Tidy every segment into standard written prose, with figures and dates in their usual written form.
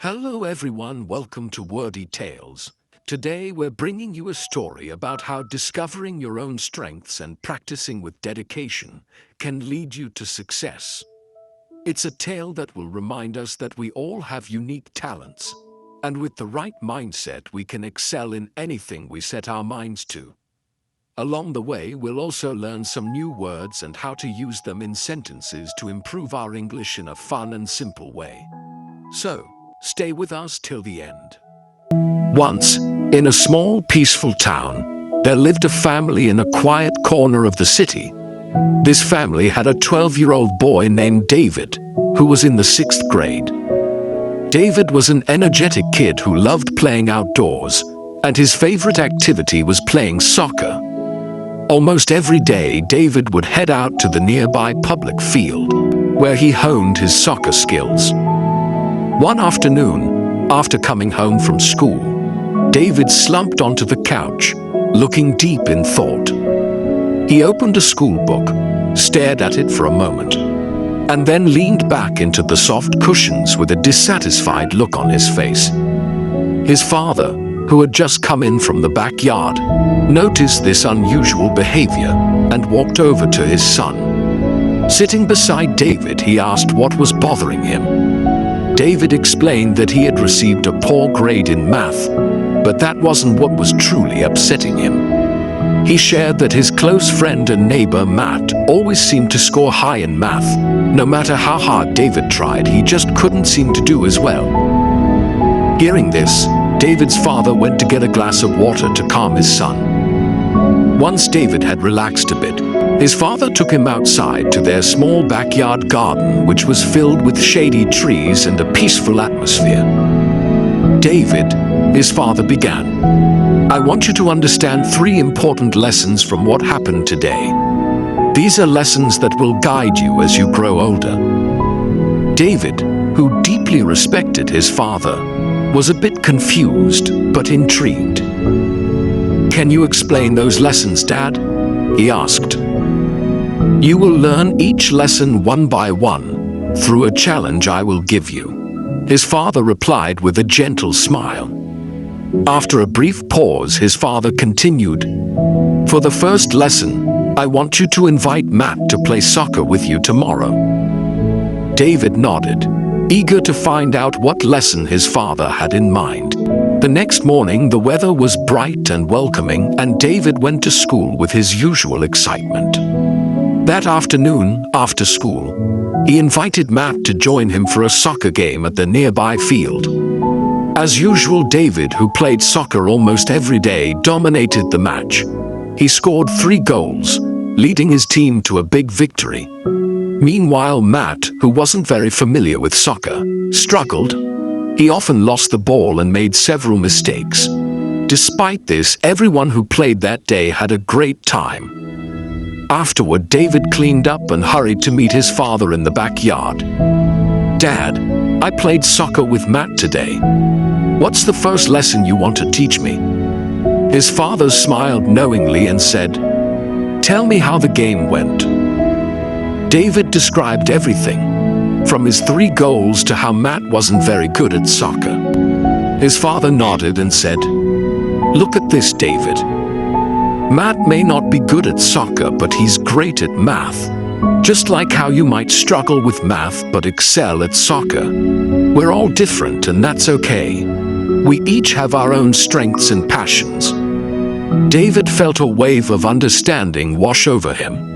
Hello everyone, welcome to Wordy Tales. Today we're bringing you a story about how discovering your own strengths and practicing with dedication can lead you to success. It's a tale that will remind us that we all have unique talents, and with the right mindset we can excel in anything we set our minds to. Along the way, we'll also learn some new words and how to use them in sentences to improve our English in a fun and simple way. So, stay with us till the end. Once, in a small, peaceful town, there lived a family in a quiet corner of the city. This family had a 12-year-old boy named David, who was in the 6th grade. David was an energetic kid who loved playing outdoors, and his favorite activity was playing soccer. Almost every day, David would head out to the nearby public field, where he honed his soccer skills. One afternoon, after coming home from school, David slumped onto the couch, looking deep in thought. He opened a school book, stared at it for a moment, and then leaned back into the soft cushions with a dissatisfied look on his face. His father, who had just come in from the backyard, noticed this unusual behavior and walked over to his son. Sitting beside David, he asked what was bothering him. David explained that he had received a poor grade in math, but that wasn't what was truly upsetting him. He shared that his close friend and neighbor Matt always seemed to score high in math. No matter how hard David tried, he just couldn't seem to do as well. Hearing this, David's father went to get a glass of water to calm his son. Once David had relaxed a bit, his father took him outside to their small backyard garden, which was filled with shady trees and a peaceful atmosphere. David, his father began, I want you to understand 3 important lessons from what happened today. These are lessons that will guide you as you grow older. David, who deeply respected his father, was a bit confused but intrigued. Can you explain those lessons, Dad? He asked. You will learn each lesson one by one through a challenge I will give you, his father replied with a gentle smile. After a brief pause, his father continued, For the first lesson, I want you to invite Matt to play soccer with you tomorrow. David nodded, eager to find out what lesson his father had in mind. The next morning, the weather was bright and welcoming, and David went to school with his usual excitement. That afternoon, after school, he invited Matt to join him for a soccer game at the nearby field. As usual, David, who played soccer almost every day, dominated the match. He scored 3 goals, leading his team to a big victory. Meanwhile, Matt, who wasn't very familiar with soccer, struggled. He often lost the ball and made several mistakes. Despite this, everyone who played that day had a great time. Afterward, David cleaned up and hurried to meet his father in the backyard. Dad, I played soccer with Matt today. What's the first lesson you want to teach me? His father smiled knowingly and said, Tell me how the game went. David described everything, from his 3 goals to how Matt wasn't very good at soccer. His father nodded and said, Look at this, David. Matt may not be good at soccer, but he's great at math. Just like how you might struggle with math but excel at soccer. We're all different, and that's okay. We each have our own strengths and passions. David felt a wave of understanding wash over him.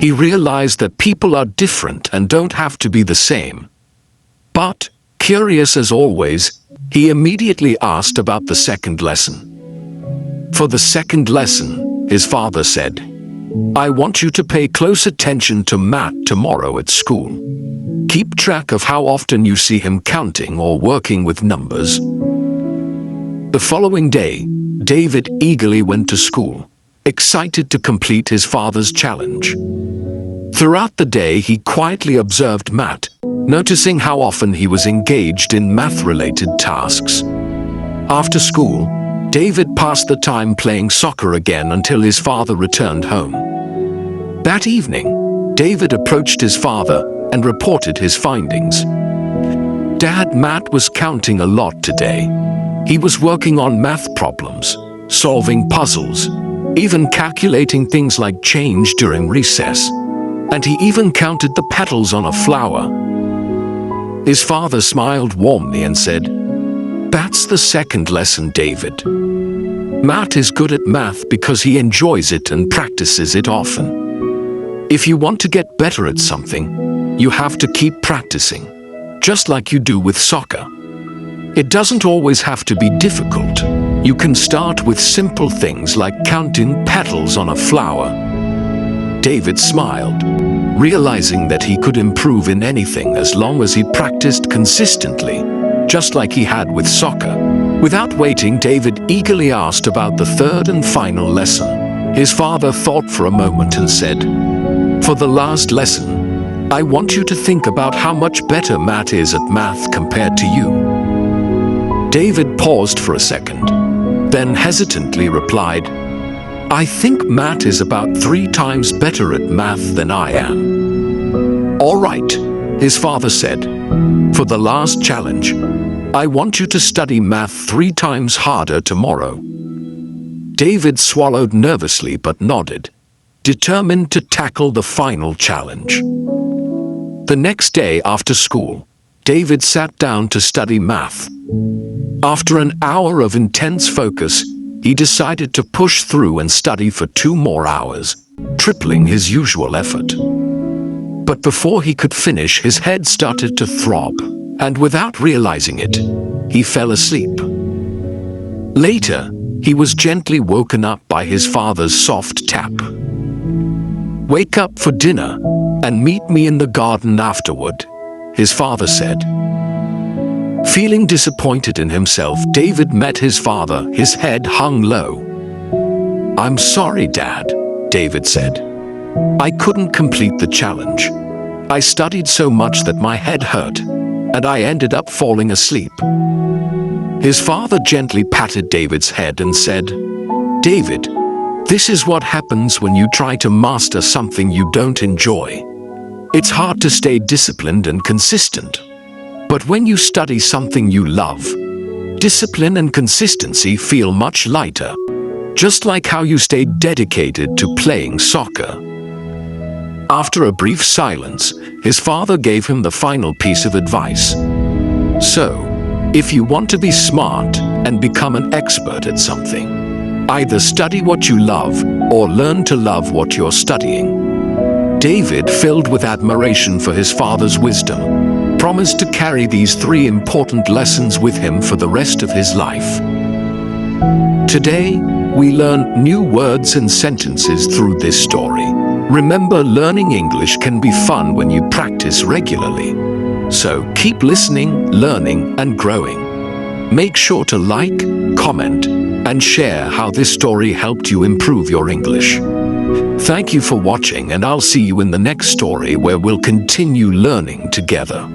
He realized that people are different and don't have to be the same. But, curious as always, he immediately asked about the second lesson. For the second lesson, his father said, I want you to pay close attention to Matt tomorrow at school. Keep track of how often you see him counting or working with numbers. The following day, David eagerly went to school, excited to complete his father's challenge. Throughout the day, he quietly observed Matt, noticing how often he was engaged in math-related tasks. After school, David passed the time playing soccer again until his father returned home. That evening, David approached his father and reported his findings. Dad, Matt was counting a lot today. He was working on math problems, solving puzzles, even calculating things like change during recess. And he even counted the petals on a flower. His father smiled warmly and said, "That's the second lesson, David. Matt is good at math because he enjoys it and practices it often. If you want to get better at something, you have to keep practicing, just like you do with soccer. It doesn't always have to be difficult. You can start with simple things like counting petals on a flower." David smiled, realizing that he could improve in anything as long as he practiced consistently, just like he had with soccer. Without waiting, David eagerly asked about the third and final lesson. His father thought for a moment and said, "For the last lesson, I want you to think about how much better Matt is at math compared to you." David paused for a second, then hesitantly replied, "I think Matt is about 3 times better at math than I am." "All right," his father said. "For the last challenge, I want you to study math 3 times harder tomorrow." David swallowed nervously but nodded, determined to tackle the final challenge. The next day after school, David sat down to study math. After an hour of intense focus, he decided to push through and study for 2 more hours, tripling his usual effort. But before he could finish, his head started to throb, and without realizing it, he fell asleep. Later, he was gently woken up by his father's soft tap. "Wake up for dinner and meet me in the garden afterward," his father said. Feeling disappointed in himself, David met his father, his head hung low. "I'm sorry, Dad," David said. "I couldn't complete the challenge. I studied so much that my head hurt, and I ended up falling asleep." His father gently patted David's head and said, "David, this is what happens when you try to master something you don't enjoy. It's hard to stay disciplined and consistent. But when you study something you love, discipline and consistency feel much lighter, just like how you stayed dedicated to playing soccer." After a brief silence, his father gave him the final piece of advice. "So, if you want to be smart and become an expert at something, either study what you love or learn to love what you're studying." David, filled with admiration for his father's wisdom, promised to carry these 3 important lessons with him for the rest of his life. Today, we learn new words and sentences through this story. Remember, learning English can be fun when you practice regularly. So keep listening, learning, and growing. Make sure to like, comment, and share how this story helped you improve your English. Thank you for watching, and I'll see you in the next story where we'll continue learning together.